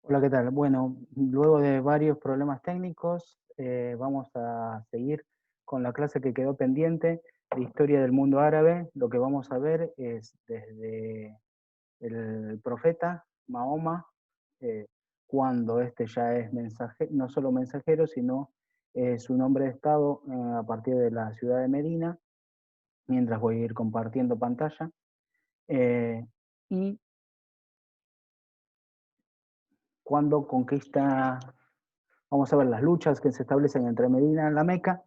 Hola, ¿qué tal? Bueno, luego de varios problemas técnicos, vamos a seguir con la clase que quedó pendiente de historia del mundo árabe. Lo que vamos a ver es desde el profeta Mahoma, eh, cuando este ya es no solo mensajero, sino su nombre de estado a partir de la ciudad de Medina, mientras voy a ir compartiendo pantalla. eh, y cuando conquista. Vamos a ver las luchas que se establecen entre Medina y la Meca,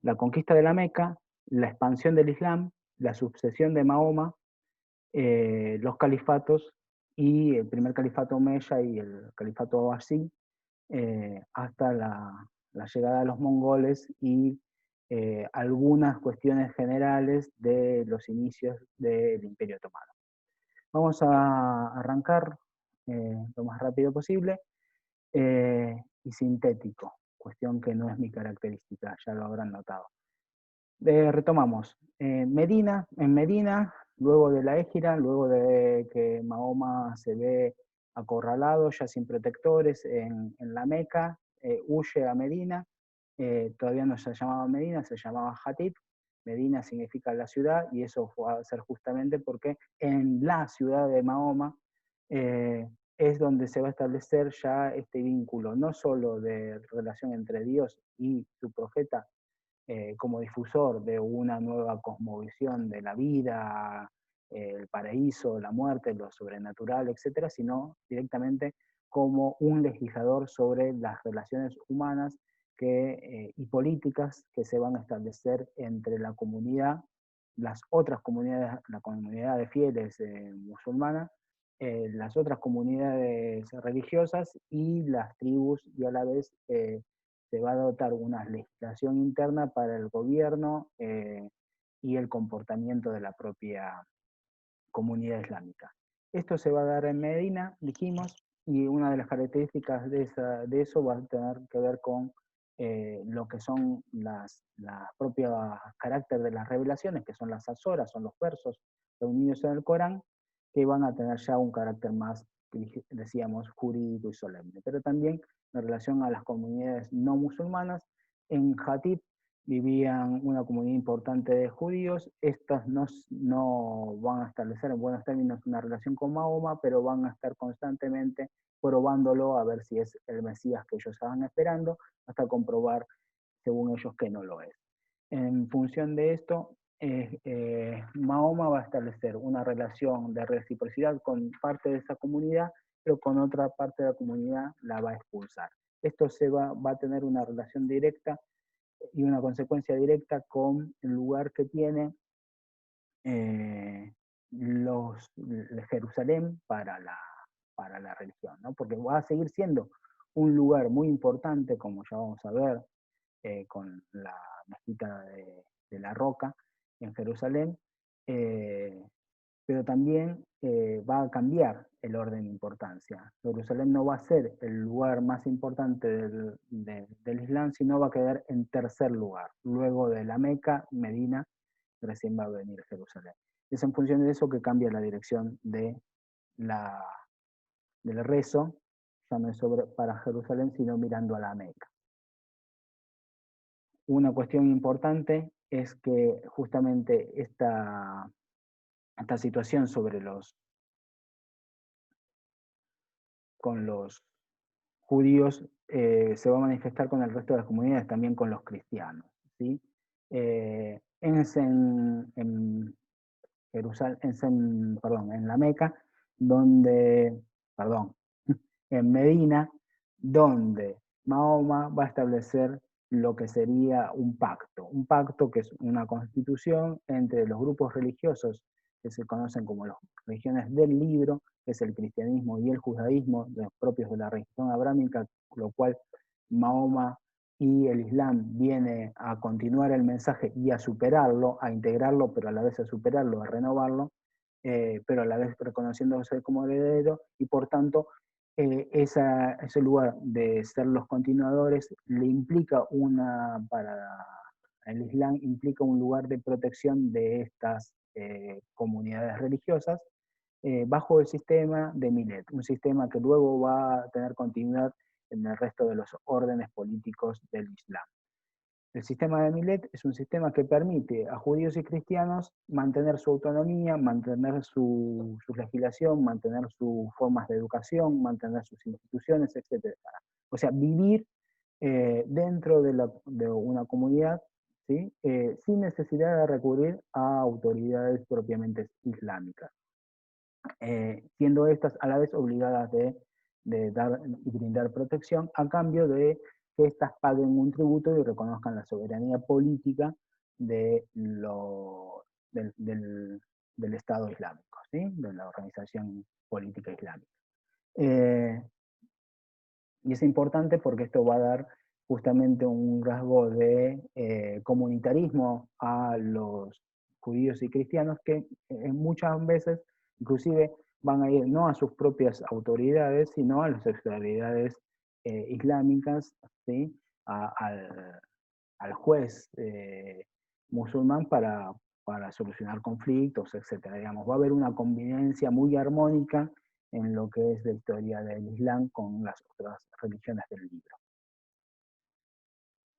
la conquista de la Meca, la expansión del Islam, la sucesión de Mahoma, los califatos y el primer califato omeya y el califato abbasí, hasta la llegada de los mongoles y algunas cuestiones generales de los inicios del Imperio Otomano. Vamos a arrancar lo más rápido posible y sintético, cuestión que no es mi característica, ya lo habrán notado. Retomamos. En Medina, luego de la Égira, luego de que Mahoma se ve acorralado, ya sin protectores en la Meca, huye a Medina. Todavía no se llamaba Medina, se llamaba Hatib. Medina significa la ciudad, y eso fue a ser justamente porque en la ciudad de Mahoma eh, es donde se va a establecer ya este vínculo, no solo de relación entre Dios y su profeta, como difusor de una nueva cosmovisión de la vida, el paraíso, la muerte, lo sobrenatural, etcétera, sino directamente como un legislador sobre las relaciones humanas y políticas que se van a establecer entre la comunidad, las otras comunidades, la comunidad de fieles musulmanas, las otras comunidades religiosas y las tribus, y a la vez se va a adoptar una legislación interna para el gobierno y el comportamiento de la propia comunidad islámica. Esto se va a dar en Medina, dijimos, y una de las características de eso va a tener que ver con lo que son las propias carácter de las revelaciones, que son las azoras, son los versos reunidos en el Corán, que van a tener ya un carácter más, decíamos, jurídico y solemne. Pero también en relación a las comunidades no musulmanas, en Hatib vivían una comunidad importante de judíos. Estos no van a establecer en buenos términos una relación con Mahoma, pero van a estar constantemente probándolo a ver si es el Mesías que ellos estaban esperando, hasta comprobar, según ellos, que no lo es. En función de esto, Mahoma va a establecer una relación de reciprocidad con parte de esa comunidad, pero con otra parte de la comunidad la va a expulsar. Esto va a tener una relación directa y una consecuencia directa con el lugar que tiene eh, Jerusalén para la religión, ¿no? Porque va a seguir siendo un lugar muy importante, como ya vamos a ver, con la mezquita de la Roca en Jerusalén, eh, pero también va a cambiar el orden de importancia. Jerusalén no va a ser el lugar más importante del Islam, sino va a quedar en tercer lugar. Luego de la Meca, Medina, recién va a venir Jerusalén. Es en función de eso que cambia la dirección la, del rezo, ya no es para Jerusalén, sino mirando a la Meca. Una cuestión importante es que justamente esta situación con los judíos se va a manifestar con el resto de las comunidades, también con los cristianos. ¿Sí? En Jerusalén, en la Meca, donde, perdón, en Medina, donde Mahoma va a establecer lo que sería un pacto que es una constitución entre los grupos religiosos que se conocen como las religiones del libro, que es el cristianismo y el judaísmo, los propios de la religión abrámica, lo cual Mahoma y el Islam viene a continuar el mensaje y a superarlo, a integrarlo, pero a la vez a superarlo, a renovarlo, pero a la vez reconociéndose como heredero, y por tanto ese lugar de ser los continuadores le implica para el Islam implica un lugar de protección de estas comunidades religiosas, bajo el sistema de Milet, un sistema que luego va a tener continuidad en el resto de los órdenes políticos del Islam. El sistema de Milet es un sistema que permite a judíos y cristianos mantener su autonomía, mantener su legislación, mantener sus formas de educación, mantener sus instituciones, etc. O sea, vivir dentro de una comunidad, ¿sí? Sin necesidad de recurrir a autoridades propiamente islámicas, siendo estas a la vez obligadas de dar y brindar protección a cambio de que éstas paguen un tributo y reconozcan la soberanía política de del Estado Islámico, ¿sí? De la organización política islámica. Eh, y es importante porque esto va a dar justamente un rasgo de comunitarismo a los judíos y cristianos que muchas veces inclusive van a ir no a sus propias autoridades, sino a las autoridades islámicas, ¿sí? Al, al, juez musulmán para solucionar conflictos, etc. Digamos, va a haber una convivencia muy armónica en lo que es la historia del Islam con las otras religiones del libro.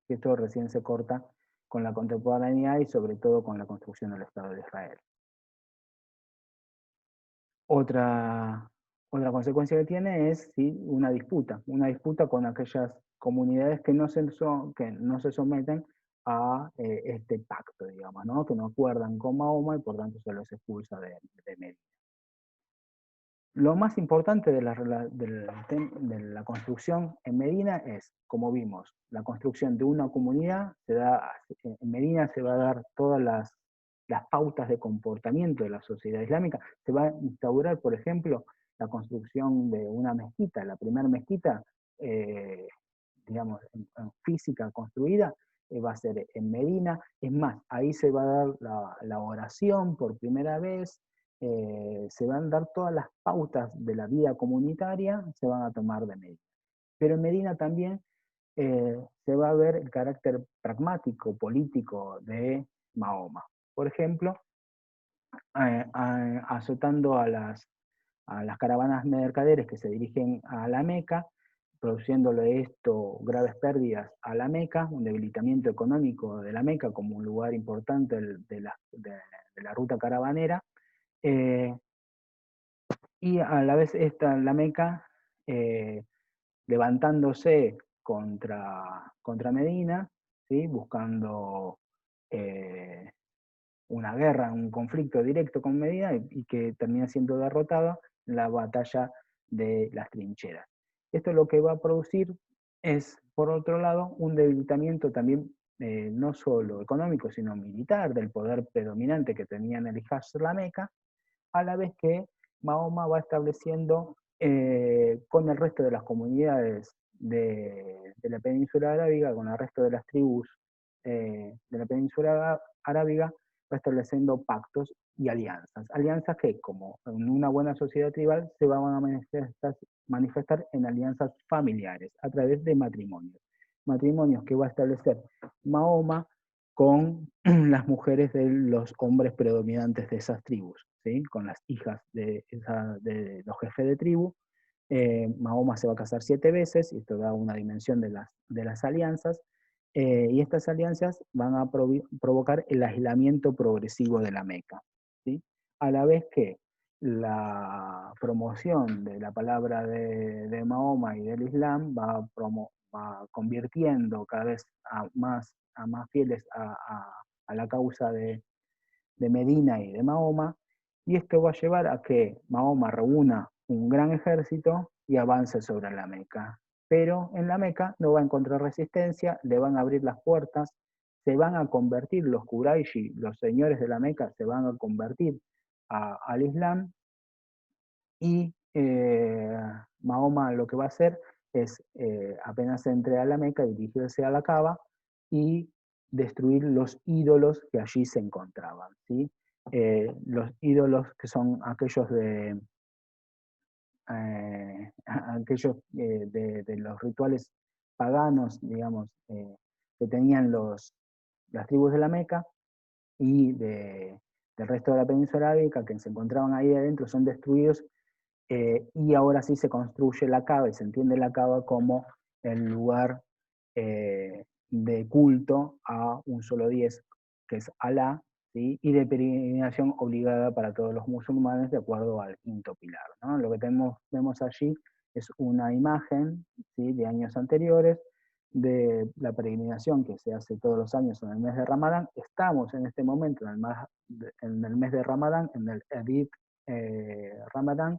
Esto recién se corta con la contemporaneidad y sobre todo con la construcción del Estado de Israel. Otra consecuencia que tiene es ¿sí? una disputa con aquellas comunidades que no se someten a este pacto, digamos, ¿no? Que no acuerdan con Mahoma y por tanto se los expulsa de Medina. Lo más importante de la construcción en Medina es, como vimos, la construcción de una comunidad. En Medina se va a dar todas las pautas de comportamiento de la sociedad islámica. Se va a instaurar, por ejemplo, la construcción de una mezquita, la primera mezquita, digamos, en física construida, va a ser en Medina. Es más, ahí se va a dar la oración por primera vez. Se van a dar todas las pautas de la vida comunitaria, se van a tomar de Medina. Pero en Medina también se va a ver el carácter pragmático, político de Mahoma. Por ejemplo, azotando a las caravanas mercaderes que se dirigen a la Meca, produciéndole esto graves pérdidas a la Meca, un debilitamiento económico de la Meca como un lugar importante de la ruta caravanera, y a la vez la Meca levantándose contra Medina, ¿sí? Buscando una guerra, un conflicto directo con Medina y que termina siendo derrotada en la batalla de las trincheras. Esto lo que va a producir es, por otro lado, un debilitamiento también no solo económico, sino militar del poder predominante que tenía en el Hajj la Meca, a la vez que Mahoma va estableciendo con el resto de las comunidades de la península arábiga, con el resto de las tribus de la península arábiga, va estableciendo pactos y alianzas. Alianzas que, como en una buena sociedad tribal, se van a manifestar en alianzas familiares, a través de matrimonios. Matrimonios que va a establecer Mahoma con las mujeres de los hombres predominantes de esas tribus, ¿sí? Con las hijas de los jefes de tribu. Mahoma se va a casar 7 veces, y esto da una dimensión de las alianzas, y estas alianzas van a provocar el aislamiento progresivo de la Meca, ¿sí? A la vez que la promoción de la palabra de Mahoma y del Islam va convirtiendo cada vez a más fieles a la causa de Medina y de Mahoma, y esto va a llevar a que Mahoma reúna un gran ejército y avance sobre la Meca. Pero en la Meca no va a encontrar resistencia, le van a abrir las puertas, se van a convertir los Qurayshi, los señores de la Meca, se van a convertir al Islam, y Mahoma lo que va a hacer es, apenas entre a la Meca, dirigirse a la Kaaba y destruir los ídolos que allí se encontraban, ¿sí? Los ídolos que son aquellos de los rituales paganos, digamos, que tenían las tribus de la Meca y de del resto de la península arábica que se encontraban ahí adentro son destruidos, y ahora sí se construye la Kaaba y se entiende la Kaaba como el lugar de culto a un solo Dios, que es Alá, ¿sí? Y de peregrinación obligada para todos los musulmanes de acuerdo al quinto pilar, ¿no? Lo que vemos allí es una imagen, ¿sí?, de años anteriores de la peregrinación que se hace todos los años en el mes de Ramadán. Estamos en este momento en el mes de Ramadán, en el Eid Ramadán,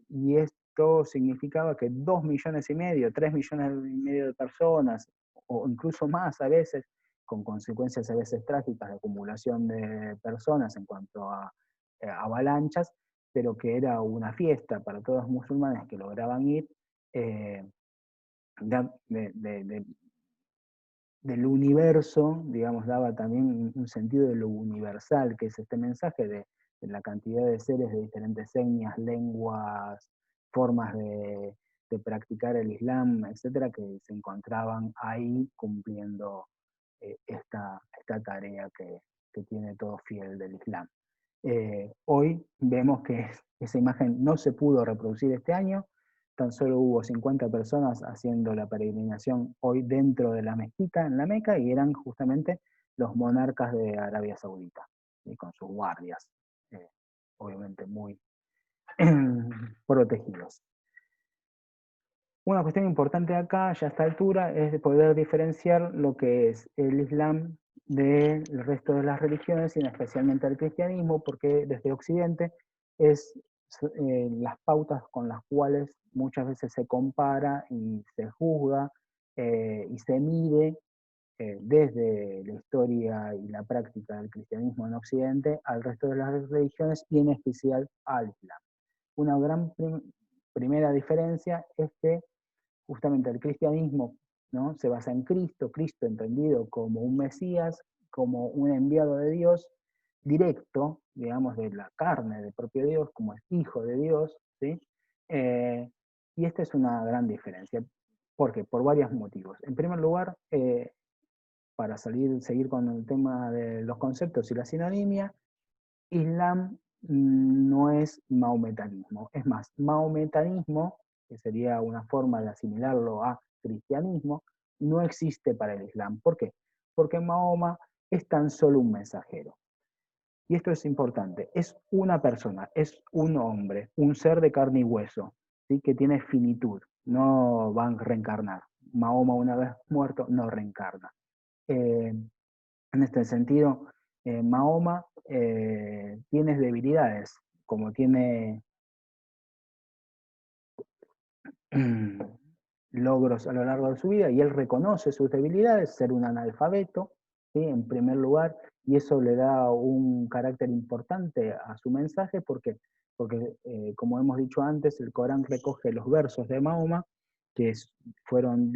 y esto significaba que 2,5 millones, 3,5 millones de personas, o incluso más a veces, con consecuencias a veces trágicas de acumulación de personas en cuanto a avalanchas, pero que era una fiesta para todos los musulmanes que lograban ir, eh, de, de, de, del universo, digamos, daba también un sentido de lo universal, que es este mensaje de la cantidad de seres de diferentes etnias, lenguas, formas de practicar el Islam, etcétera, que se encontraban ahí cumpliendo esta tarea que tiene todo fiel del Islam. Hoy vemos que esa imagen no se pudo reproducir este año, tan solo hubo 50 personas haciendo la peregrinación hoy dentro de la mezquita en la Meca, y eran justamente los monarcas de Arabia Saudita, y con sus guardias, obviamente muy protegidos. Una cuestión importante acá, ya a esta altura, es de poder diferenciar lo que es el Islam del resto de las religiones, y especialmente el cristianismo, porque desde Occidente es las pautas con las cuales muchas veces se compara y se juzga y se mide desde la historia y la práctica del cristianismo en Occidente al resto de las religiones, y en especial al Islam. Una gran primera diferencia es que justamente el cristianismo, ¿no?, se basa en Cristo, Cristo entendido como un Mesías, como un enviado de Dios, directo, digamos, de la carne del propio Dios, como es hijo de Dios, ¿sí? Y esta es una gran diferencia. ¿Por qué? Por varios motivos. En primer lugar, para seguir con el tema de los conceptos y la sinonimia, Islam no es maometanismo. Es más, maometanismo, que sería una forma de asimilarlo a cristianismo, no existe para el Islam. ¿Por qué? Porque Mahoma es tan solo un mensajero. Y esto es importante, es una persona, es un hombre, un ser de carne y hueso, ¿sí?, que tiene finitud, no va a reencarnar. Mahoma, una vez muerto, no reencarna. En este sentido, Mahoma tiene debilidades, como tiene logros a lo largo de su vida, y él reconoce sus debilidades, ser un analfabeto, ¿sí?, en primer lugar, y eso le da un carácter importante a su mensaje, porque como hemos dicho antes, el Corán recoge los versos de Mahoma que fueron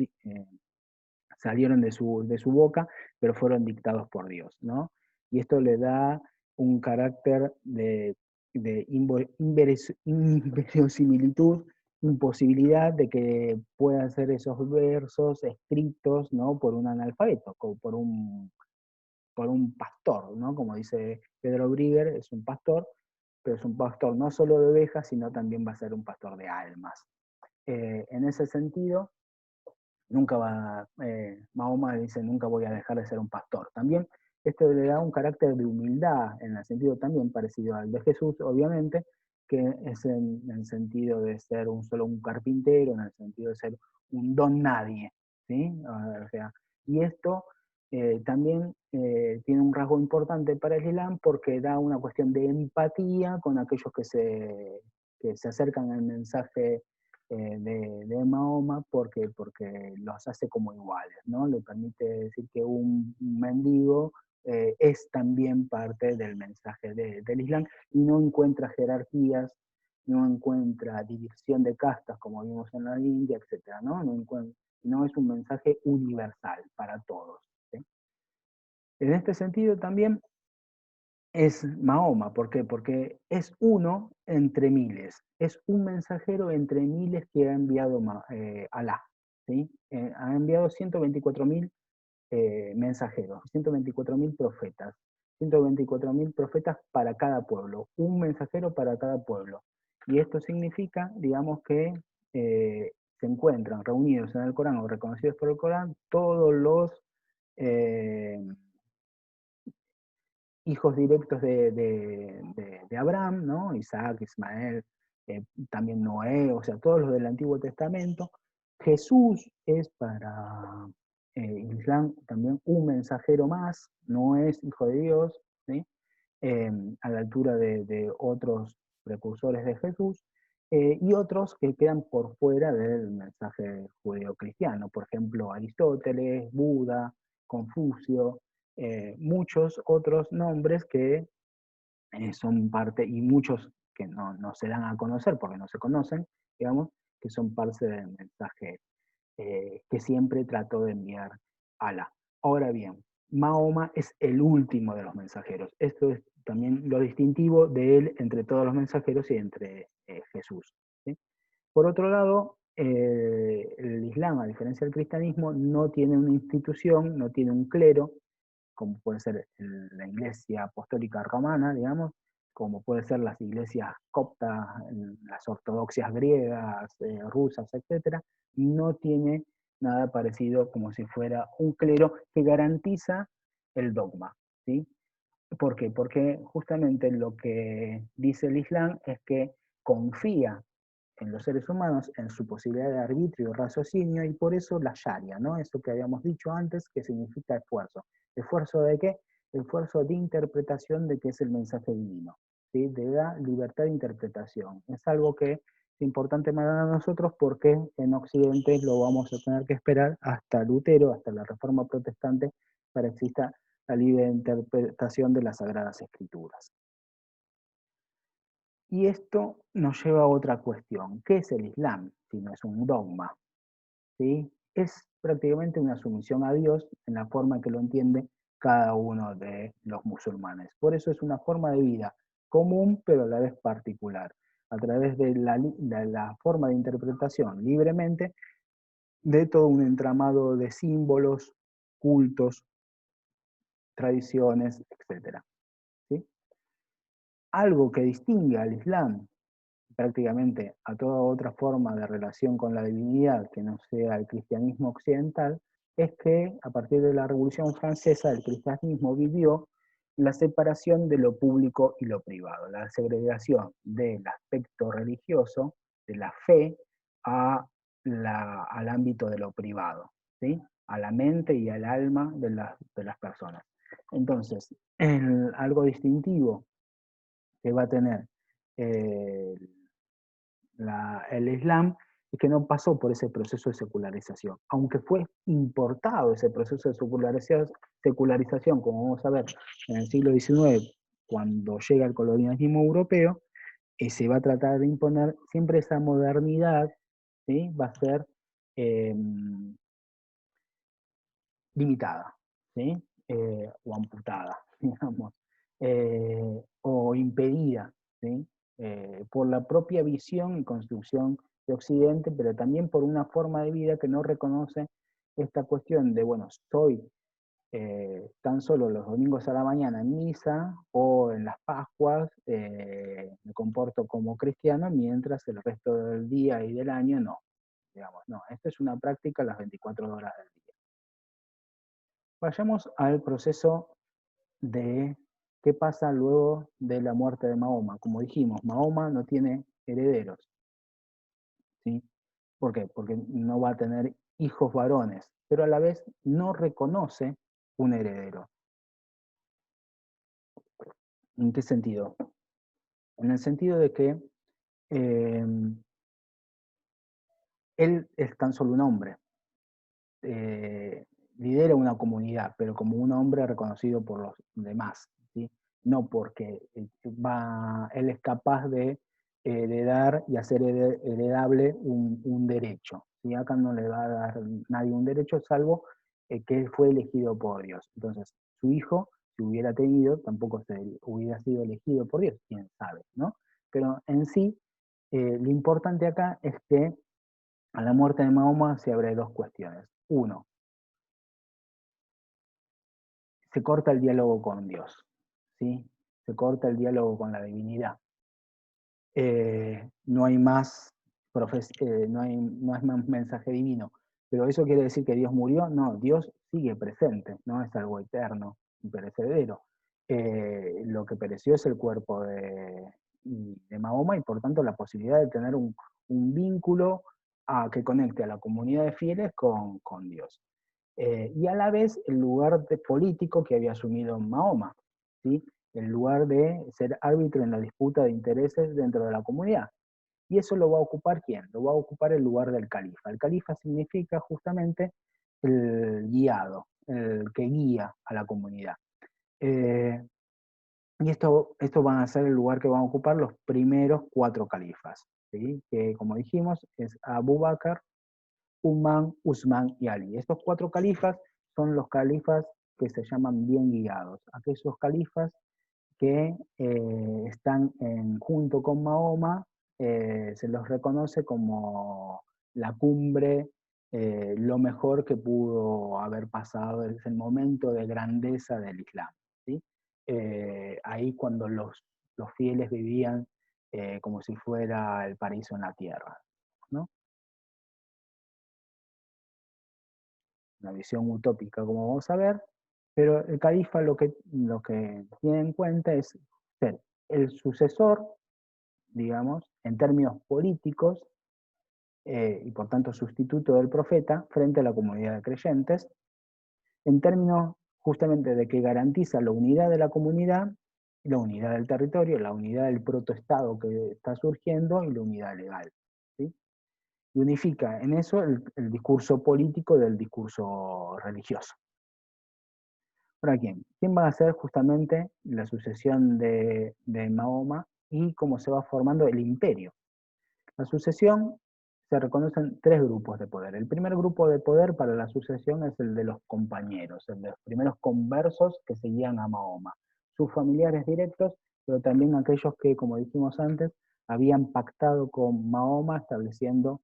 salieron de su boca, pero fueron dictados por Dios, ¿no? Y esto le da un carácter de inverosimilitud, imposibilidad de que puedan ser esos versos escritos, ¿no?, por un analfabeto, por un pastor, ¿no? Como dice Pedro Brigger, es un pastor, pero es un pastor no solo de ovejas, sino también va a ser un pastor de almas. En ese sentido, nunca va, Mahoma dice, nunca voy a dejar de ser un pastor. También esto le da un carácter de humildad, en el sentido también parecido al de Jesús, obviamente, que es en el sentido de ser solo un carpintero, en el sentido de ser un don nadie, ¿sí? O sea, y esto también tiene un rasgo importante para el Islam, porque da una cuestión de empatía con aquellos que se acercan al mensaje de Mahoma, porque los hace como iguales, ¿no? Le permite decir que un mendigo es también parte del mensaje del Islam, y no encuentra jerarquías, no encuentra división de castas como vimos en la India, etc., ¿no? No es un mensaje universal para todos, ¿sí? En este sentido también es Mahoma. ¿Por qué? Porque es uno entre miles, es un mensajero entre miles que ha enviado Alá, ¿sí? Ha enviado 124.000 mensajeros, 124.000 profetas. 124.000 profetas para cada pueblo, un mensajero para cada pueblo. Y esto significa, digamos, que se encuentran reunidos en el Corán o reconocidos por el Corán todos los hijos directos de Abraham, ¿no? Isaac, Ismael, también Noé, o sea, todos los del Antiguo Testamento. Jesús es para Islam también un mensajero más, no es hijo de Dios, ¿sí? A la altura de otros precursores de Jesús, y otros que quedan por fuera del mensaje judeo-cristiano, por ejemplo, Aristóteles, Buda, Confucio, muchos otros nombres que son parte, y muchos que no se dan a conocer porque no se conocen, digamos, que son parte del mensaje que siempre trató de enviar Alá. Ahora bien, Mahoma es el último de los mensajeros. Esto es también lo distintivo de él entre todos los mensajeros y entre Jesús, ¿sí? Por otro lado, el Islam, a diferencia del cristianismo, no tiene una institución, no tiene un clero, como puede ser la Iglesia Apostólica Romana, digamos, como puede ser las iglesias coptas, las ortodoxias griegas, rusas, etc., no tiene nada parecido como si fuera un clero que garantiza el dogma, ¿sí? ¿Por qué? Porque justamente lo que dice el Islam es que confía en los seres humanos, en su posibilidad de arbitrio y raciocinio, y por eso la sharia, ¿no? Eso que habíamos dicho antes, que significa esfuerzo. ¿Esfuerzo de qué? Esfuerzo de interpretación de qué es el mensaje divino, ¿sí? De la libertad de interpretación. Es algo que es importante para nosotros porque en Occidente lo vamos a tener que esperar hasta Lutero, hasta la Reforma Protestante, para que exista la libre interpretación de las Sagradas Escrituras. Y esto nos lleva a otra cuestión. ¿Qué es el Islam si no es un dogma? ¿Sí? Es prácticamente una sumisión a Dios en la forma que lo entiende cada uno de los musulmanes. Por eso es una forma de vida común, pero a la vez particular, a través de la forma de interpretación libremente de todo un entramado de símbolos, cultos, tradiciones, etc. ¿Sí? Algo que distingue al Islam prácticamente a toda otra forma de relación con la divinidad que no sea el cristianismo occidental, es que a partir de la Revolución Francesa el cristianismo vivió la separación de lo público y lo privado, la segregación del aspecto religioso, de la fe, al ámbito de lo privado, ¿sí? A la mente y al alma de las personas. Entonces, algo distintivo que va a tener eh, el Islam es que no pasó por ese proceso de secularización. Aunque fue importado ese proceso de secularización, como vamos a ver en el siglo XIX, cuando llega el colonialismo europeo, se va a tratar de imponer siempre esa modernidad, ¿sí? Va a ser eh, limitada, ¿sí? O amputada, digamos, o impedida, ¿sí? Por la propia visión y construcción de Occidente, pero también por una forma de vida que no reconoce esta cuestión de, bueno, soy tan solo los domingos a la mañana en misa o en las Pascuas me comporto como cristiano, mientras el resto del día y del año no. Digamos, no, esto es una práctica las 24 horas del día. Vayamos al proceso de qué pasa luego de la muerte de Mahoma. Como dijimos, Mahoma no tiene herederos, ¿sí? ¿Por qué? Porque no va a tener hijos varones, pero a la vez no reconoce un heredero. ¿En qué sentido? En el sentido de que eh, él es tan solo un hombre, lidera una comunidad, pero como un hombre reconocido por los demás, ¿sí? No porque él es capaz de heredar y hacer heredable un derecho. ¿Sí? Acá no le va a dar nadie un derecho, salvo que él fue elegido por Dios. Entonces, su hijo, si hubiera tenido, tampoco hubiera sido elegido por Dios, quién sabe, ¿no? Pero en sí, lo importante acá es que a la muerte de Mahoma se abre dos cuestiones. Uno, se corta el diálogo con Dios. ¿sí? Se corta el diálogo con la divinidad. No hay más no hay más mensaje divino. Pero ¿eso quiere decir que Dios murió? No, Dios sigue presente, no es algo eterno, imperecedero. Lo que pereció es el cuerpo de Mahoma y por tanto la posibilidad de tener un vínculo que conecte a la comunidad de fieles con Dios. Y a la vez el lugar político que había asumido Mahoma, ¿sí? El lugar de ser árbitro en la disputa de intereses dentro de la comunidad. ¿Y eso lo va a ocupar quién? Lo va a ocupar el lugar del califa. El califa significa justamente el guiado, el que guía a la comunidad. Y esto van a ser el lugar que van a ocupar los primeros 4 califas, ¿sí? Que como dijimos es Abu Bakr, Umar, Usman y Ali. Estos 4 califas son los califas que se llaman bien guiados, aquellos califas que están junto con Mahoma, se los reconoce como la cumbre, lo mejor que pudo haber pasado, es el momento de grandeza del Islam. ¿Sí? Ahí cuando los fieles vivían como si fuera el paraíso en la tierra, ¿no? Una visión utópica, como vamos a ver, pero el califa lo que tiene en cuenta es ser el sucesor, digamos, en términos políticos, y por tanto sustituto del profeta frente a la comunidad de creyentes, en términos justamente de que garantiza la unidad de la comunidad, la unidad del territorio, la unidad del protoestado que está surgiendo y la unidad legal. ¿Sí? Y unifica en eso el discurso político del discurso religioso. ¿Para quién? ¿Quién va a ser justamente la sucesión de Mahoma y cómo se va formando el imperio? La sucesión se reconocen 3 grupos de poder. El primer grupo de poder para la sucesión es el de los compañeros, el de los primeros conversos que seguían a Mahoma, sus familiares directos, pero también aquellos que, como dijimos antes, habían pactado con Mahoma estableciendo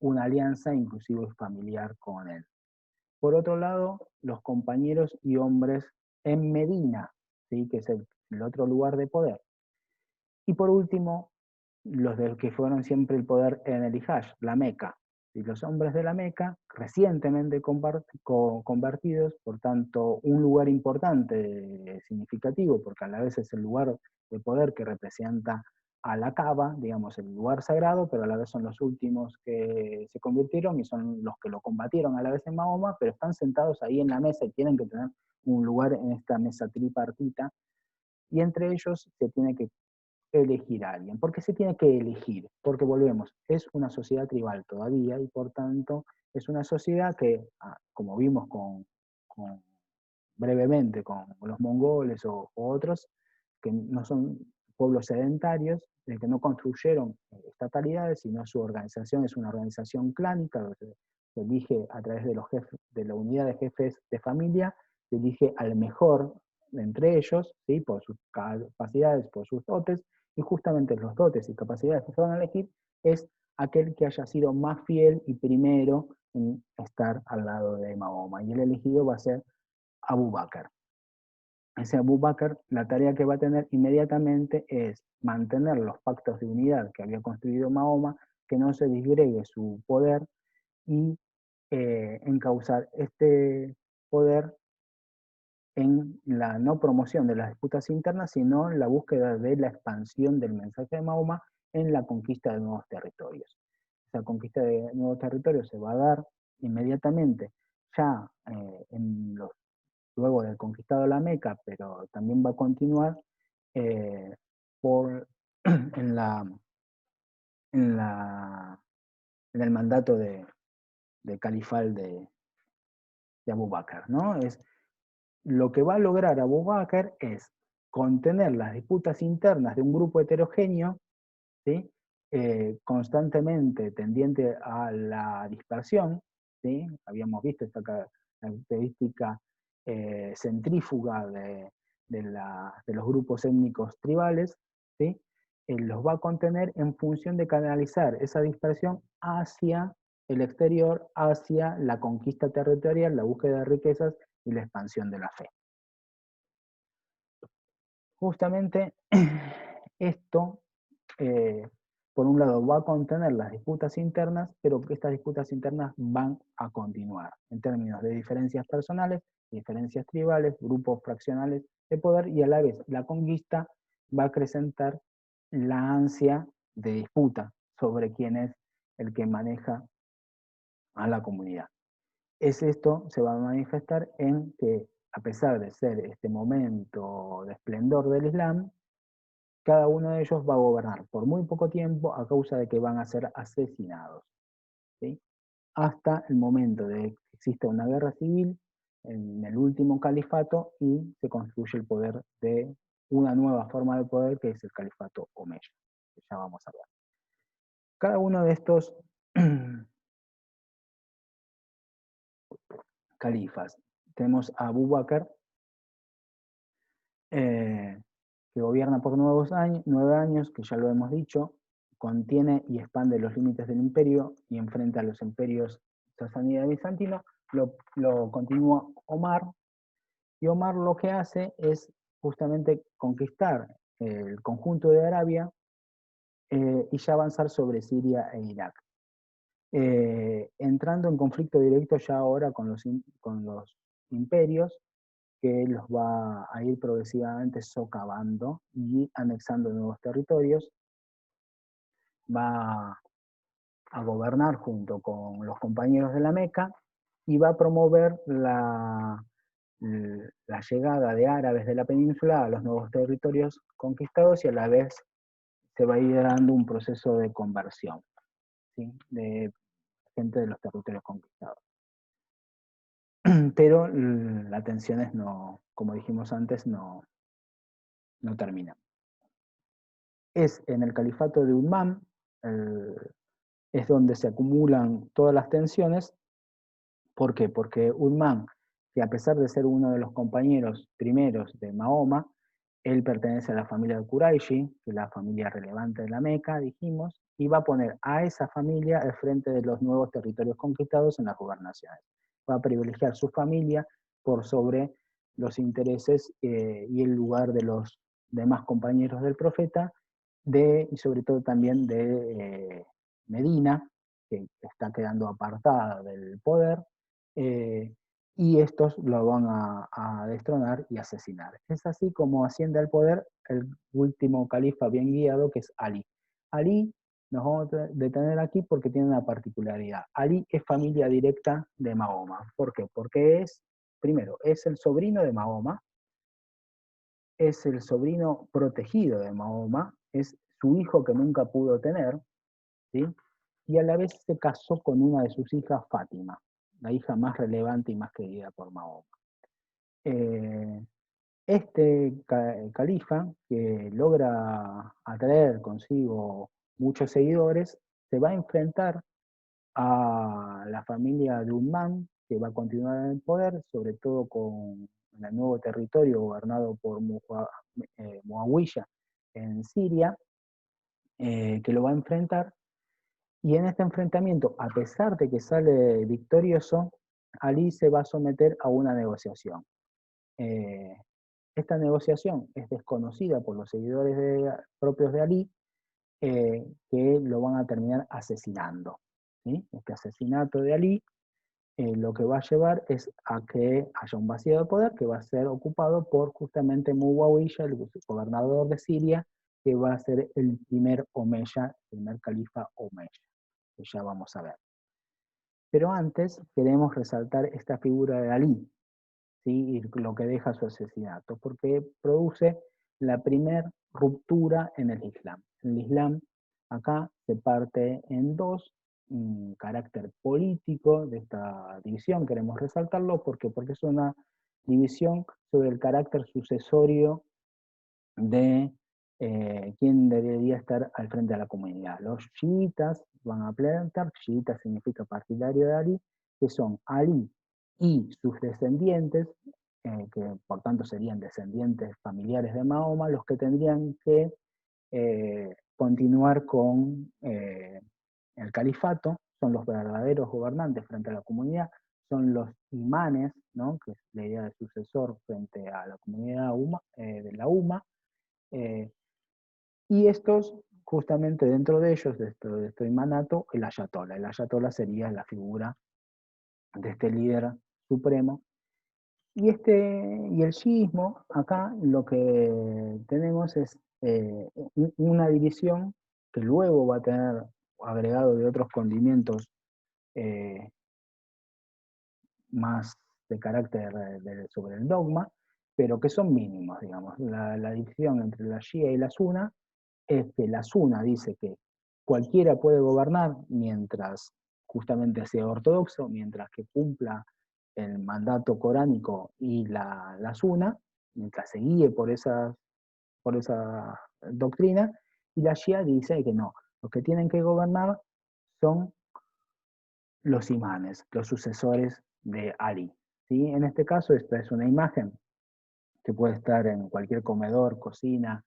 una alianza inclusive familiar con él. Por otro lado, los compañeros y hombres en Medina, ¿sí? Que es el otro lugar de poder. Y por último, los que fueron siempre el poder en el Hajj, la Meca. Y los hombres de la Meca, recientemente convertidos, por tanto, un lugar importante, significativo, porque a la vez es el lugar de poder que representa a la Kaaba, digamos, el lugar sagrado, pero a la vez son los últimos que se convirtieron y son los que lo combatieron a la vez en Mahoma, pero están sentados ahí en la mesa y tienen que tener un lugar en esta mesa tripartita, y entre ellos se tiene que elegir a alguien. ¿Por qué se tiene que elegir? Porque volvemos, es una sociedad tribal todavía y por tanto es una sociedad que, como vimos brevemente con los mongoles o otros, que no son pueblos sedentarios, que no construyeron estatalidades, sino su organización es una organización clánica, donde se elige a través de los jefes, de la unidad de jefes de familia, se elige al mejor entre ellos, ¿sí? Por sus capacidades, por sus dotes, y justamente los dotes y capacidades que se van a elegir es aquel que haya sido más fiel y primero en estar al lado de Mahoma. Y el elegido va a ser Abu Bakr. Ese Abu Bakr, la tarea que va a tener inmediatamente es mantener los pactos de unidad que había construido Mahoma, que no se disgregue su poder y encauzar este poder en la no promoción de las disputas internas, sino en la búsqueda de la expansión del mensaje de Mahoma en la conquista de nuevos territorios. Esa conquista de nuevos territorios se va a dar inmediatamente ya luego de conquistado la Meca, pero también va a continuar eh, por, en, la, en, la, en el mandato de califal de Abu Bakr, ¿no? Lo que va a lograr Abu Bakr es contener las disputas internas de un grupo heterogéneo, ¿sí? Constantemente tendiente a la dispersión, ¿sí? Habíamos visto esta característica centrífuga de los grupos étnicos tribales, ¿sí? Los va a contener en función de canalizar esa dispersión hacia el exterior, hacia la conquista territorial, la búsqueda de riquezas y la expansión de la fe. Justamente esto, por un lado, va a contener las disputas internas, pero que estas disputas internas van a continuar en términos de diferencias personales, diferencias tribales, grupos fraccionales de poder, y a la vez la conquista va a acrecentar la ansia de disputa sobre quién es el que maneja a la comunidad. Esto se va a manifestar en que, a pesar de ser este momento de esplendor del Islam, cada uno de ellos va a gobernar por muy poco tiempo a causa de que van a ser asesinados, ¿sí? Hasta el momento de que exista una guerra civil en el último califato y se construye el poder de una nueva forma de poder que es el califato omeya, que ya vamos a ver. Cada uno de estos califas, tenemos a Abu Bakr, que gobierna por 9 años, que ya lo hemos dicho, contiene y expande los límites del imperio y enfrenta a los imperios sasánida y bizantino. Lo continúa Omar, y Omar lo que hace es justamente conquistar el conjunto de Arabia y ya avanzar sobre Siria e Irak. Entrando en conflicto directo ya ahora con los imperios, que los va a ir progresivamente socavando y anexando nuevos territorios. Va a gobernar junto con los compañeros de la Meca y va a promover la llegada de árabes de la península a los nuevos territorios conquistados, y a la vez se va a ir dando un proceso de conversión, ¿sí?, de gente de los territorios conquistados. Pero la tensión es no, como dijimos antes, no termina. Es en el califato de Ummán, es donde se acumulan todas las tensiones. ¿Por qué? Porque Uthman, que a pesar de ser uno de los compañeros primeros de Mahoma, él pertenece a la familia de Quraishi, que es la familia relevante de la Meca, dijimos, y va a poner a esa familia al frente de los nuevos territorios conquistados en las gobernaciones. Va a privilegiar su familia por sobre los intereses y el lugar de los demás compañeros del profeta, y sobre todo también de Medina, que está quedando apartada del poder, y estos lo van a destronar y asesinar. Es así como asciende al poder el último califa bien guiado, que es Ali. Ali, nos vamos a detener aquí porque tiene una particularidad. Ali es familia directa de Mahoma. ¿Por qué? Porque primero, es el sobrino de Mahoma, es el sobrino protegido de Mahoma, es su hijo que nunca pudo tener, ¿sí?, y a la vez se casó con una de sus hijas, Fátima, la hija más relevante y más querida por Mahoma. Este califa, que logra atraer consigo muchos seguidores, se va a enfrentar a la familia de Uthman, que va a continuar en el poder, sobre todo con el nuevo territorio gobernado por Muawiyah en Siria, que lo va a enfrentar. Y en este enfrentamiento, a pesar de que sale victorioso, Ali se va a someter a una negociación. Esta negociación es desconocida por los seguidores propios de Ali, que lo van a terminar asesinando, ¿sí? Este asesinato de Ali lo que va a llevar es a que haya un vacío de poder que va a ser ocupado por justamente Muawiyah, el gobernador de Siria, que va a ser el primer Omeya, el primer califa Omeya, que ya vamos a ver. Pero antes queremos resaltar esta figura de Ali, ¿sí?, y lo que deja su asesinato, porque produce la primera ruptura en el Islam. El Islam acá se parte en dos, un carácter político de esta división, queremos resaltarlo, porque es una división sobre el carácter sucesorio de quién debería estar al frente de la comunidad. Los chiitas van a plantar, chiita significa partidario de Ali, que son Ali y sus descendientes, que por tanto serían descendientes familiares de Mahoma, los que tendrían que continuar con el califato, son los verdaderos gobernantes frente a la comunidad, son los imanes, ¿no?, que es la idea de sucesor frente a la comunidad de la UMA, Y estos, justamente dentro de ellos, de este imanato, el ayatollah. El ayatollah sería la figura de este líder supremo. Y el shiismo, acá lo que tenemos es una división que luego va a tener agregado de otros condimentos más de carácter sobre el dogma, pero que son mínimos, digamos. La división entre la Shia y la Sunna es que la Sunna dice que cualquiera puede gobernar mientras justamente sea ortodoxo, mientras que cumpla el mandato coránico y la Sunna, mientras se guíe por esa doctrina, y la Shia dice que no, los que tienen que gobernar son los imanes, los sucesores de Ali. ¿Sí? En este caso, esta es una imagen que puede estar en cualquier comedor, cocina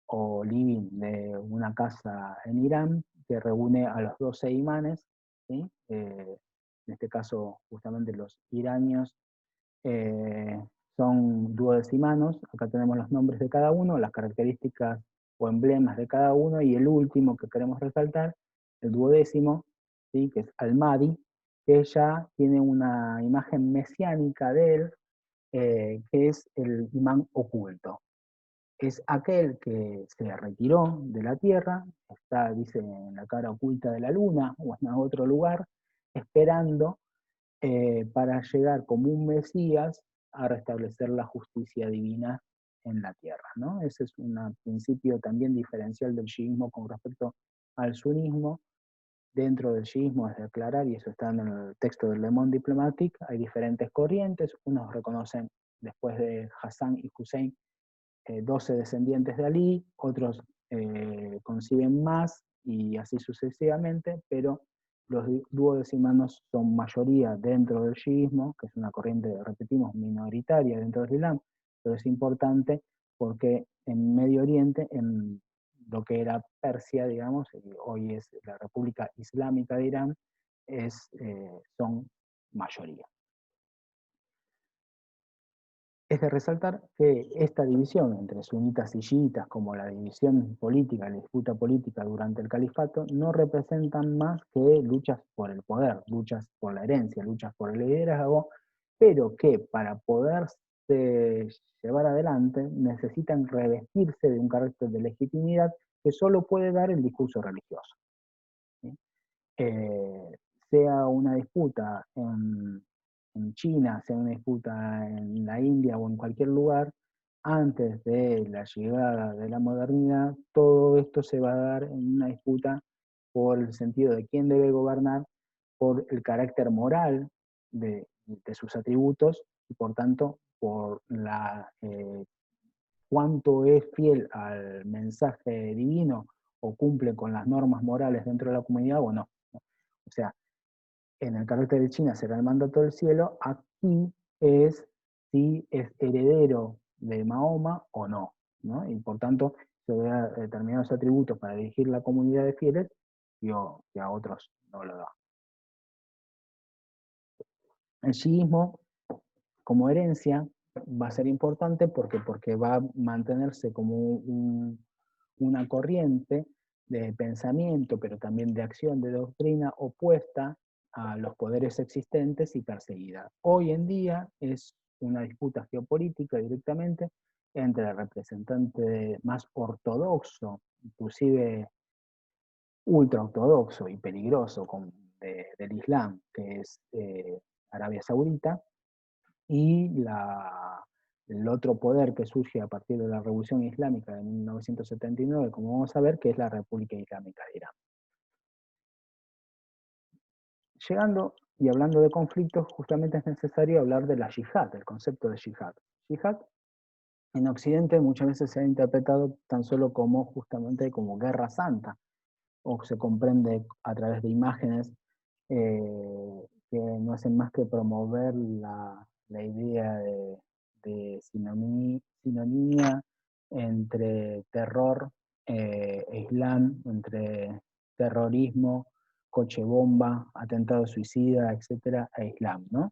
o living de una casa en Irán, que reúne a los 12 imanes, ¿sí? En este caso justamente los iranios son duodecimanos, acá tenemos los nombres de cada uno, las características o emblemas de cada uno, y el último que queremos resaltar, el duodécimo, ¿sí? Que es Al-Mahdi, que ya tiene una imagen mesiánica de él, que es el imán oculto. Es aquel que se retiró de la tierra, está, dice, en la cara oculta de la luna o en otro lugar, esperando para llegar como un Mesías a restablecer la justicia divina en la tierra, ¿no? Ese es un principio también diferencial del shiismo con respecto al sunismo. Dentro del shiismo es de aclarar, y eso está en el texto del Le Monde Diplomatique, hay diferentes corrientes, unos reconocen después de Hassan y Hussein 12 descendientes de Ali, otros conciben más y así sucesivamente, pero los duodecimanos son mayoría dentro del shiismo, que es una corriente, repetimos, minoritaria dentro del Islam, pero es importante porque en Medio Oriente, en lo que era Persia, digamos, y hoy es la República Islámica de Irán, son mayoría. Es de resaltar que esta división entre sunitas y chiitas, como la división política, la disputa política durante el califato, no representan más que luchas por el poder, luchas por la herencia, luchas por el liderazgo, pero que para poderse llevar adelante necesitan revestirse de un carácter de legitimidad que solo puede dar el discurso religioso. ¿Sí? Sea una disputa en China, sea una disputa en la India o en cualquier lugar, antes de la llegada de la modernidad, todo esto se va a dar en una disputa por el sentido de quién debe gobernar, por el carácter moral de sus atributos y por tanto por cuánto es fiel al mensaje divino o cumple con las normas morales dentro de la comunidad o no. O sea, en el carácter de China será el mandato del cielo, aquí es si es heredero de Mahoma o no, ¿no? Y por tanto se da determinados atributos para dirigir la comunidad de fieles y a otros no lo da. El shiismo, como herencia, va a ser importante porque va a mantenerse como una corriente de pensamiento, pero también de acción, de doctrina opuesta a los poderes existentes y perseguida. Hoy en día es una disputa geopolítica directamente entre el representante más ortodoxo, inclusive ultraortodoxo y peligroso del Islam, que es Arabia Saudita, y el otro poder que surge a partir de la Revolución Islámica de 1979, como vamos a ver, que es la República Islámica de Irán. Llegando y hablando de conflictos, justamente es necesario hablar de la yihad, del concepto de yihad. Yihad en Occidente muchas veces se ha interpretado tan solo como justamente como guerra santa, o se comprende a través de imágenes que no hacen más que promover la idea de sinonimia entre terror e islam, entre terrorismo, coche bomba, atentado suicida, etcétera, e islam, ¿no?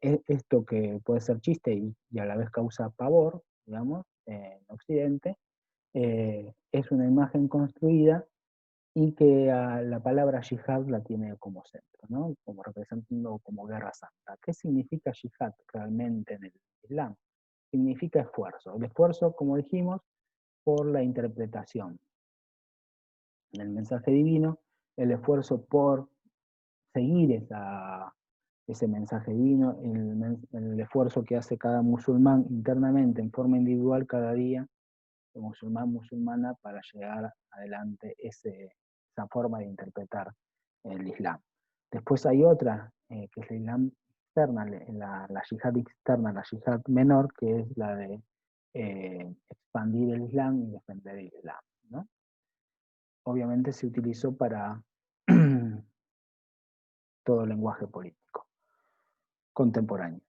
Esto que puede ser chiste y a la vez causa pavor, digamos, en Occidente, es una imagen construida y que la palabra yihad la tiene como centro, ¿no? Como representando como guerra santa. ¿Qué significa yihad realmente en el Islam? Significa esfuerzo. El esfuerzo, como dijimos, por la interpretación del mensaje divino, el esfuerzo por seguir ese mensaje divino, el esfuerzo que hace cada musulmán internamente, en forma individual, cada día, de musulmán, musulmana, para llegar adelante esa forma de interpretar el Islam. Después hay otra, que es el Islam externa, la yihad externa, la yihad menor, que es la de expandir el Islam y defender el Islam, ¿no? Obviamente se utilizó para todo lenguaje político contemporáneo.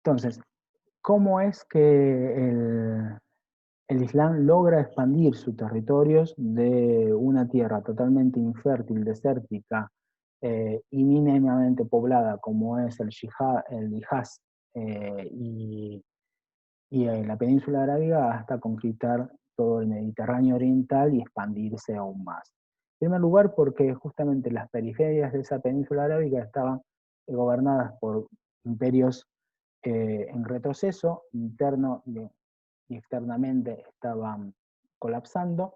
Entonces, ¿cómo es que el Islam logra expandir sus territorios de una tierra totalmente infértil, desértica y mínimamente poblada como es el Hijaz y la península arábiga hasta conquistar todo el Mediterráneo oriental y expandirse aún más? En primer lugar, porque justamente las periferias de esa península arábiga estaban gobernadas por imperios en retroceso, interno y externamente estaban colapsando,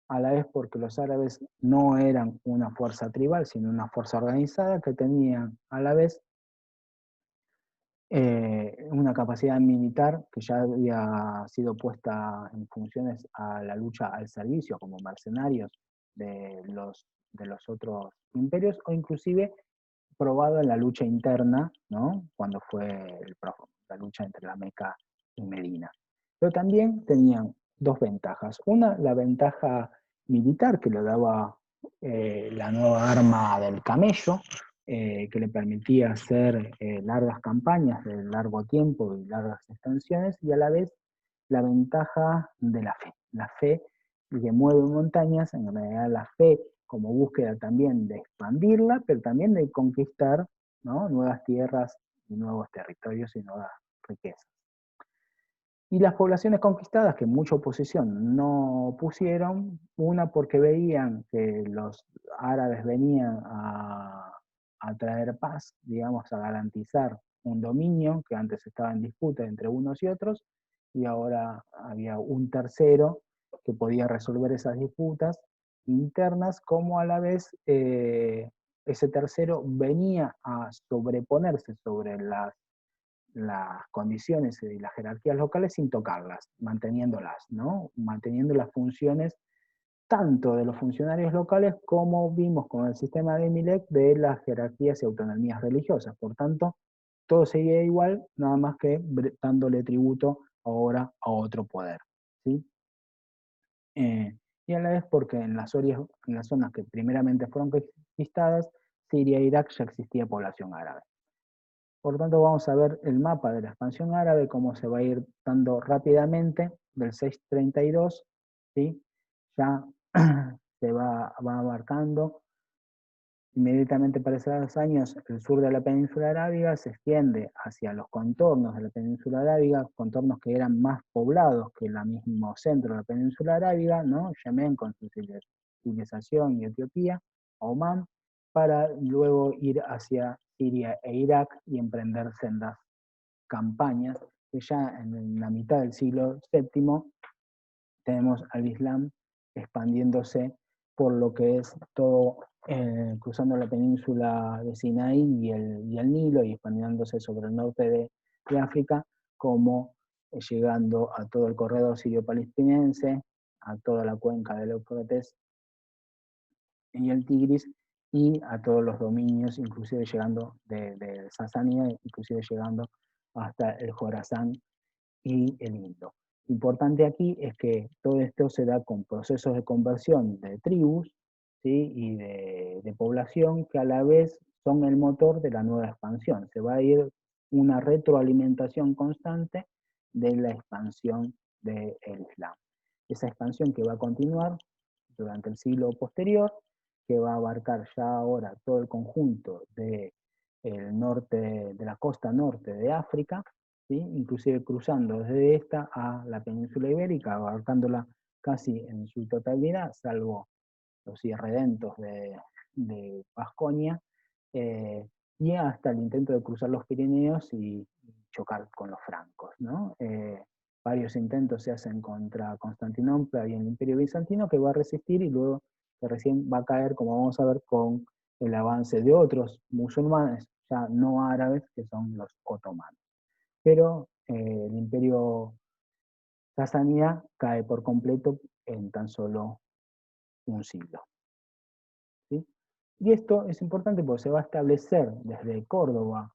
a la vez porque los árabes no eran una fuerza tribal, sino una fuerza organizada que tenían a la vez una capacidad militar que ya había sido puesta en funciones a la lucha al servicio como mercenarios de los otros imperios, o inclusive probado en la lucha interna, ¿no? Cuando fue la lucha entre la Meca y Medina. Pero también tenían dos ventajas. Una, la ventaja militar que le daba la nueva arma del camello, que le permitía hacer largas campañas de largo tiempo y largas extensiones, y a la vez la ventaja de la fe que mueve montañas, en realidad la fe como búsqueda también de expandirla, pero también de conquistar, ¿no?, nuevas tierras y nuevos territorios y nuevas riquezas. Y las poblaciones conquistadas, que mucha oposición no pusieron, una porque veían que los árabes venían a traer paz, digamos, a garantizar un dominio que antes estaba en disputa entre unos y otros, y ahora había un tercero que podía resolver esas disputas internas, como a la vez ese tercero venía a sobreponerse sobre las condiciones y las jerarquías locales sin tocarlas, manteniéndolas, ¿no? Manteniendo las funciones tanto de los funcionarios locales como vimos con el sistema de Milek de las jerarquías y autonomías religiosas. Por tanto, todo seguía igual, nada más que dándole tributo ahora a otro poder, ¿sí? Y a la vez porque en las zonas que primeramente fueron conquistadas, Siria e Irak, ya existía población árabe. Por lo tanto, vamos a ver el mapa de la expansión árabe, cómo se va a ir dando rápidamente, del 632, ¿sí? Ya se va abarcando inmediatamente para esos años. El sur de la península arábiga se extiende hacia los contornos de la península arábiga, contornos que eran más poblados que el mismo centro de la península arábiga, ¿no? Yemen con su civilización y Etiopía, Omán, para luego ir hacia Siria e Irak y emprender sendas campañas, que ya en la mitad del siglo VII tenemos al Islam expandiéndose por lo que es todo, cruzando la península de Sinaí y el Nilo, y expandiéndose sobre el norte de África, como llegando a todo el corredor sirio-palestinense, a toda la cuenca del Éufrates y el Tigris, y a todos los dominios, inclusive llegando de Sasanía, inclusive llegando hasta el Jorazán y el Indo. Importante aquí es que todo esto se da con procesos de conversión de tribus, ¿sí?, y de población que a la vez son el motor de la nueva expansión. Se va a ir una retroalimentación constante de la expansión del Islam. Esa expansión que va a continuar durante el siglo posterior, que va a abarcar ya ahora todo el conjunto del norte, de la costa norte de África, ¿sí? Inclusive cruzando desde esta a la península ibérica, abarcándola casi en su totalidad, salvo los irredentos de Vasconia, y hasta el intento de cruzar los Pirineos y chocar con los francos, ¿no? Varios intentos se hacen contra Constantinopla y el Imperio Bizantino, que va a resistir y luego que recién va a caer, como vamos a ver, con el avance de otros musulmanes, ya no árabes, que son los otomanos. Pero el Imperio sasánida cae por completo en tan solo un siglo. ¿Sí? Y esto es importante porque se va a establecer desde Córdoba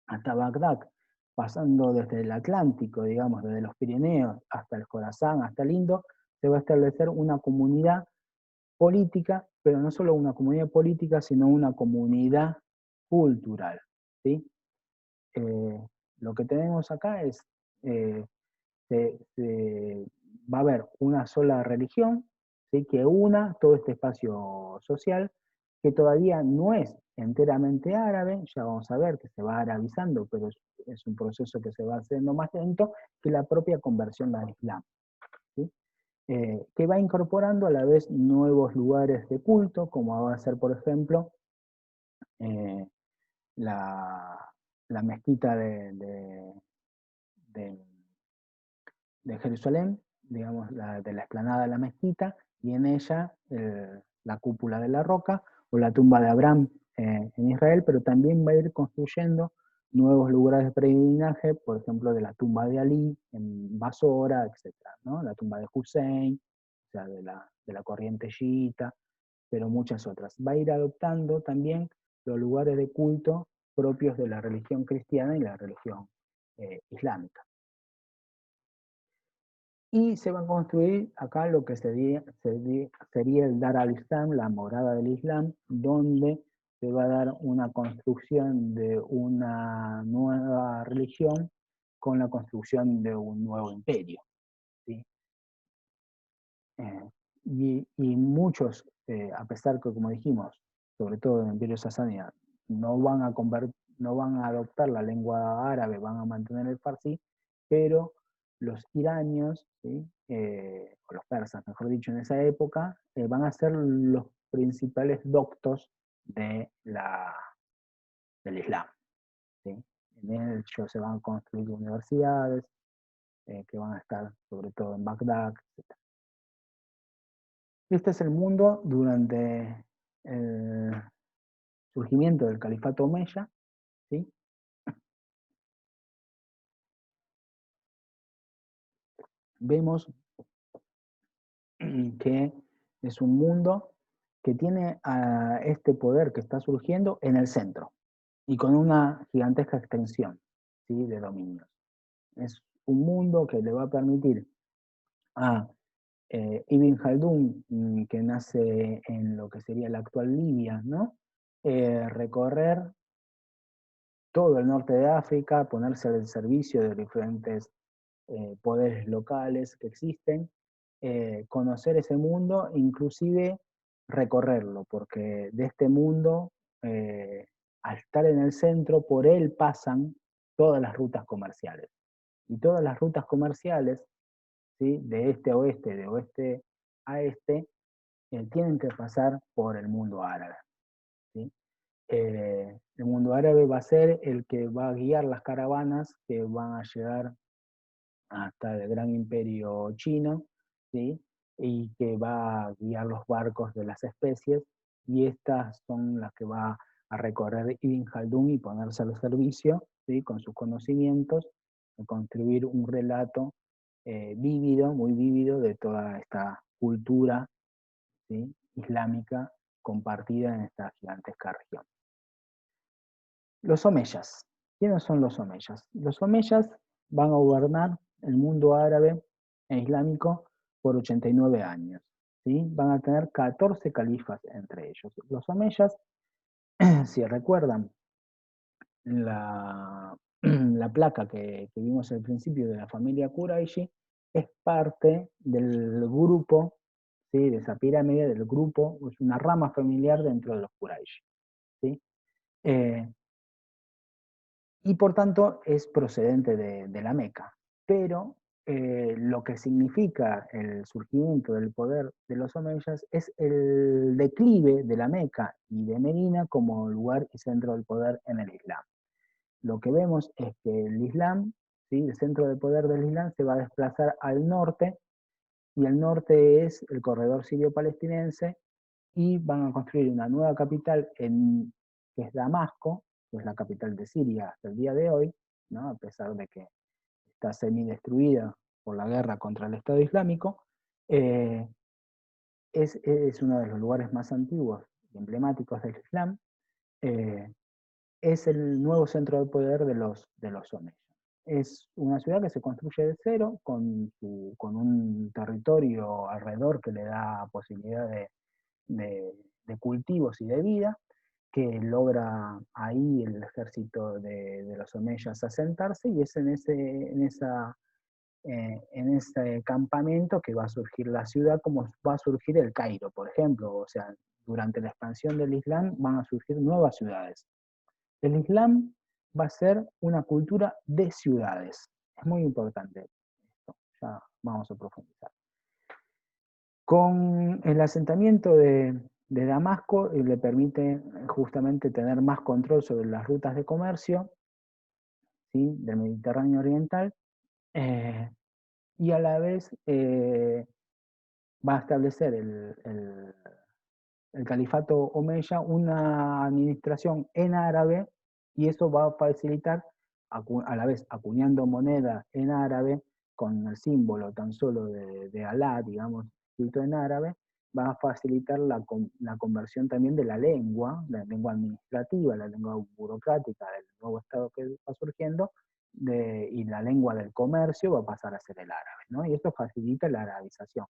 hasta Bagdad, pasando desde el Atlántico, digamos, desde los Pirineos hasta el Jorasán, hasta el Indo, se va a establecer una comunidad política, pero no solo una comunidad política, sino una comunidad cultural. ¿Sí? Lo que tenemos acá es, va a haber una sola religión, ¿sí? Que una todo este espacio social, que todavía no es enteramente árabe, ya vamos a ver que se va arabizando, pero es un proceso que se va haciendo más lento que la propia conversión al Islam. ¿Sí? Que va incorporando a la vez nuevos lugares de culto, como va a ser, por ejemplo, eh, la, la mezquita de, de Jerusalén, digamos, de la explanada de la mezquita, y en ella la cúpula de la roca, o la tumba de Abraham en Israel, pero también va a ir construyendo nuevos lugares de peregrinaje, por ejemplo, de la tumba de Ali en Basora, etc., ¿no? La tumba de Hussein, o sea, de la corriente chiita, pero muchas otras. Va a ir adoptando también los lugares de culto propios de la religión cristiana y la religión islámica. Y se va a construir acá lo que sería el Dar al-Islam, la morada del Islam, donde se va a dar una construcción de una nueva religión con la construcción de un nuevo imperio. ¿Sí? Y muchos, a pesar que, como dijimos, sobre todo en el Imperio Sasánida, no van a adoptar la lengua árabe, van a mantener el farsi, pero los iranios, ¿sí? O los persas, mejor dicho, en esa época, van a ser los principales doctos del Islam. ¿Sí? En ellos se van a construir universidades que van a estar sobre todo en Bagdad, etc. Este es el mundo durante el surgimiento del califato omeya, ¿sí? Vemos que es un mundo que tiene a este poder que está surgiendo en el centro y con una gigantesca extensión, ¿sí? De dominios. Es un mundo que le va a permitir a Ibn Khaldun, que nace en lo que sería la actual Libia, ¿no? Recorrer todo el norte de África, ponerse al servicio de diferentes poderes locales que existen, conocer ese mundo, inclusive recorrerlo, porque de este mundo, al estar en el centro, por él pasan todas las rutas comerciales. Y todas las rutas comerciales, ¿sí? De este a oeste, de oeste a este, tienen que pasar por el mundo árabe. ¿Sí? El mundo árabe va a ser el que va a guiar las caravanas que van a llegar hasta el gran imperio chino, ¿sí? Y que va a guiar los barcos de las especies, y estas son las que va a recorrer Ibn Khaldun y ponerse al servicio, ¿sí? Con sus conocimientos, de construir un relato vívido, muy vívido, de toda esta cultura, ¿sí? Islámica compartida en esta gigantesca región. Los omeyas. ¿Quiénes son los omeyas? Los omeyas van a gobernar el mundo árabe e islámico por 89 años. ¿Sí? Van a tener 14 califas entre ellos. Los omeyas, si recuerdan la placa que vimos al principio de la familia Quraishi, es parte del grupo, ¿sí? De esa pirámide, del grupo, es una rama familiar dentro de los Quraishi. ¿Sí? y por tanto es procedente de la Meca. Pero lo que significa el surgimiento del poder de los omeyas es el declive de la Meca y de Medina como lugar y centro del poder en el Islam. Lo que vemos es que el Islam, ¿sí?, el centro de poder del Islam se va a desplazar al norte, y el norte es el corredor sirio-palestinense, y van a construir una nueva capital que es Damasco, que es la capital de Siria hasta el día de hoy, ¿no?, a pesar de que está semidestruida por la guerra contra el Estado Islámico. eh, es uno de los lugares más antiguos y emblemáticos del Islam. eh, es el nuevo centro de poder de los omeyas. Es una ciudad que se construye de cero, con un territorio alrededor que le da posibilidad de cultivos y de vida, que logra ahí el ejército de los omeyas asentarse, y es en ese campamento que va a surgir la ciudad, como va a surgir el Cairo, por ejemplo. O sea, durante la expansión del Islam van a surgir nuevas ciudades. El Islam va a ser una cultura de ciudades. Es muy importante esto, ya vamos a profundizar. Con el asentamiento de Damasco le permite justamente tener más control sobre las rutas de comercio, ¿sí?, del Mediterráneo Oriental, y a la vez va a establecer el califato omeya una administración en árabe, y eso va a facilitar, a la vez acuñando moneda en árabe, con el símbolo tan solo de Alá, digamos, escrito en árabe, va a facilitar la conversión también de la lengua administrativa, la lengua burocrática del nuevo Estado que va surgiendo, y la lengua del comercio va a pasar a ser el árabe, ¿no? Y esto facilita la arabización.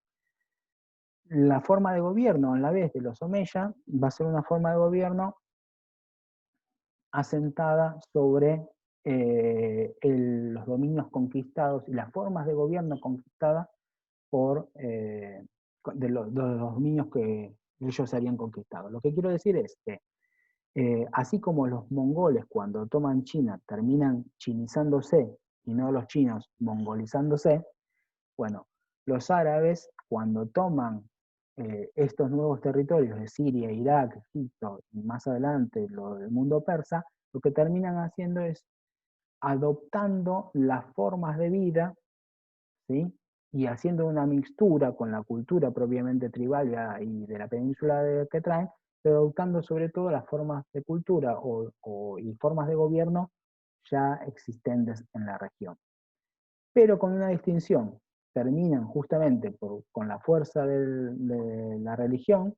La forma de gobierno, a la vez, de los omeyas va a ser una forma de gobierno asentada sobre los dominios conquistados y las formas de gobierno conquistadas de los dominios que ellos habían conquistado. Lo que quiero decir es que, así como los mongoles cuando toman China terminan chinizándose, y no los chinos mongolizándose, bueno, los árabes cuando toman estos nuevos territorios de Siria, Irak, Egipto y más adelante lo del mundo persa, lo que terminan haciendo es adoptando las formas de vida, ¿sí?, y haciendo una mixtura con la cultura propiamente tribal y de la península que traen, pero adoptando sobre todo las formas de cultura y formas de gobierno ya existentes en la región. Pero con una distinción: terminan justamente con la fuerza de la religión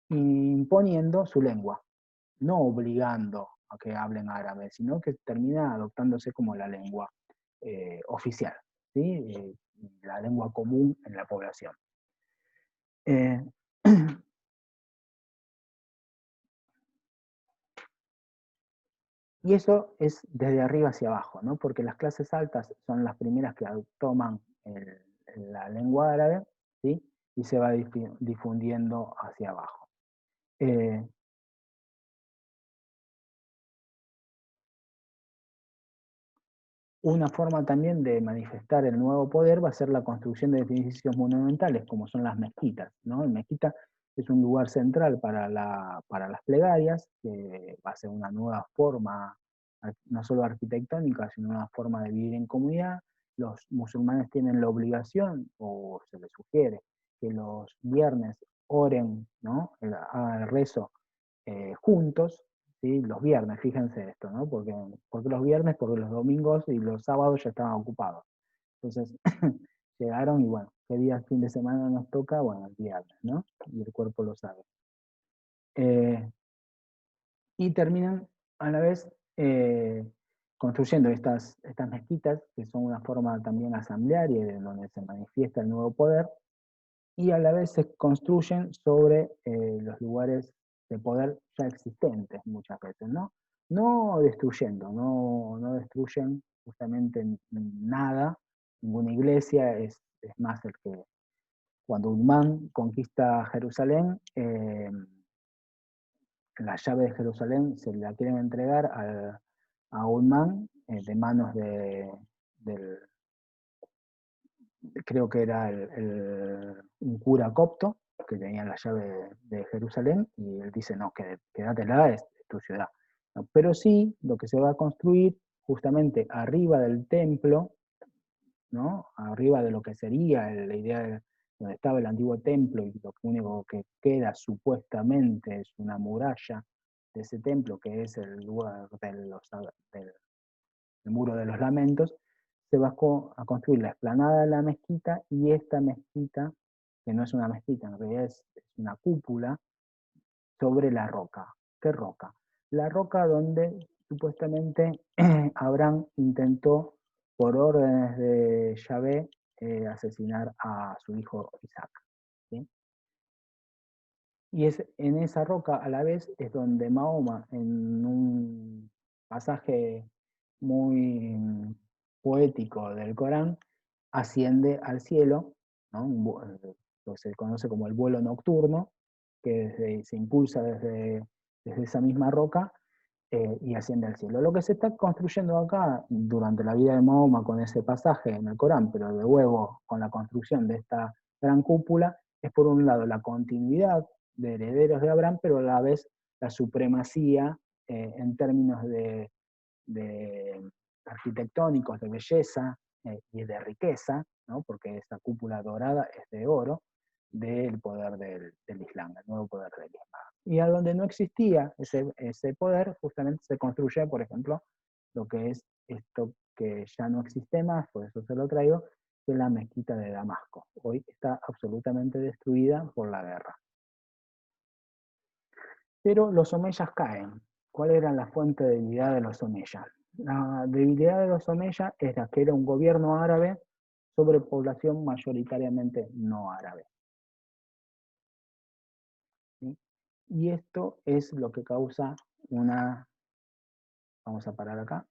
imponiendo su lengua, no obligando a que hablen árabe, sino que termina adoptándose como la lengua oficial, ¿sí?, la lengua común en la población. Eh, y eso es desde arriba hacia abajo, ¿no?, porque las clases altas son las primeras que toman la lengua árabe, ¿sí?, y se va difundiendo hacia abajo. Eh, Una forma también de manifestar el nuevo poder va a ser la construcción de edificios monumentales, como son las mezquitas, ¿no? La mezquita es un lugar central para las plegarias, que va a ser una nueva forma, no solo arquitectónica, sino una forma de vivir en comunidad. Los musulmanes tienen la obligación, o se les sugiere, que los viernes oren, ¿no?, hagan el rezo juntos, ¿sí?, los viernes, fíjense esto, ¿no? Porque los viernes, porque los domingos y los sábados ya estaban ocupados. Entonces, llegaron y bueno, ¿qué día fin de semana nos toca? Bueno, el viernes, ¿no? Y el cuerpo lo sabe. Y terminan a la vez construyendo estas mezquitas, que son una forma también asamblearia, de donde se manifiesta el nuevo poder, y a la vez se construyen sobre los lugares de poder ya existentes muchas veces, ¿no? No destruyendo, no destruyen justamente nada, ninguna iglesia. Es más, el que cuando Uthman conquista Jerusalén, la llave de Jerusalén se la quieren entregar a Uthman de manos creo que era un cura copto, que tenía la llave de Jerusalén, y él dice, no, quédatela, es tu ciudad. No, pero sí, lo que se va a construir justamente arriba del templo, ¿no? Arriba de lo que sería la idea de donde estaba el antiguo templo, y lo único que queda supuestamente es una muralla de ese templo, que es el lugar del Muro de los Lamentos, se va a construir la explanada de la mezquita, y esta mezquita, que no es una mezquita, en realidad es una cúpula sobre la roca. ¿Qué roca? La roca donde supuestamente Abraham intentó, por órdenes de Yahvé, asesinar a su hijo Isaac. ¿Sí? Y es en esa roca a la vez es donde Mahoma, en un pasaje muy poético del Corán, asciende al cielo, ¿no? Lo que se conoce como el vuelo nocturno, que se impulsa desde esa misma roca y asciende al cielo. Lo que se está construyendo acá durante la vida de Mahoma con ese pasaje en el Corán, pero de luego con la construcción de esta gran cúpula, es por un lado la continuidad de herederos de Abraham, pero a la vez la supremacía en términos de arquitectónicos, de belleza y de riqueza, ¿no? Porque esta cúpula dorada es de oro, del poder del Islam, el nuevo poder del Islam. Y a donde no existía ese poder, justamente se construye, por ejemplo, lo que es esto que ya no existe más, por eso se lo traigo, que es la mezquita de Damasco. Hoy está absolutamente destruida por la guerra. Pero los omeyas caen. ¿Cuál era la fuente de debilidad de los omeyas? La debilidad de los omeyas era que era un gobierno árabe sobre población mayoritariamente no árabe. ¿Sí? Y esto es lo que causa una... Vamos a parar acá.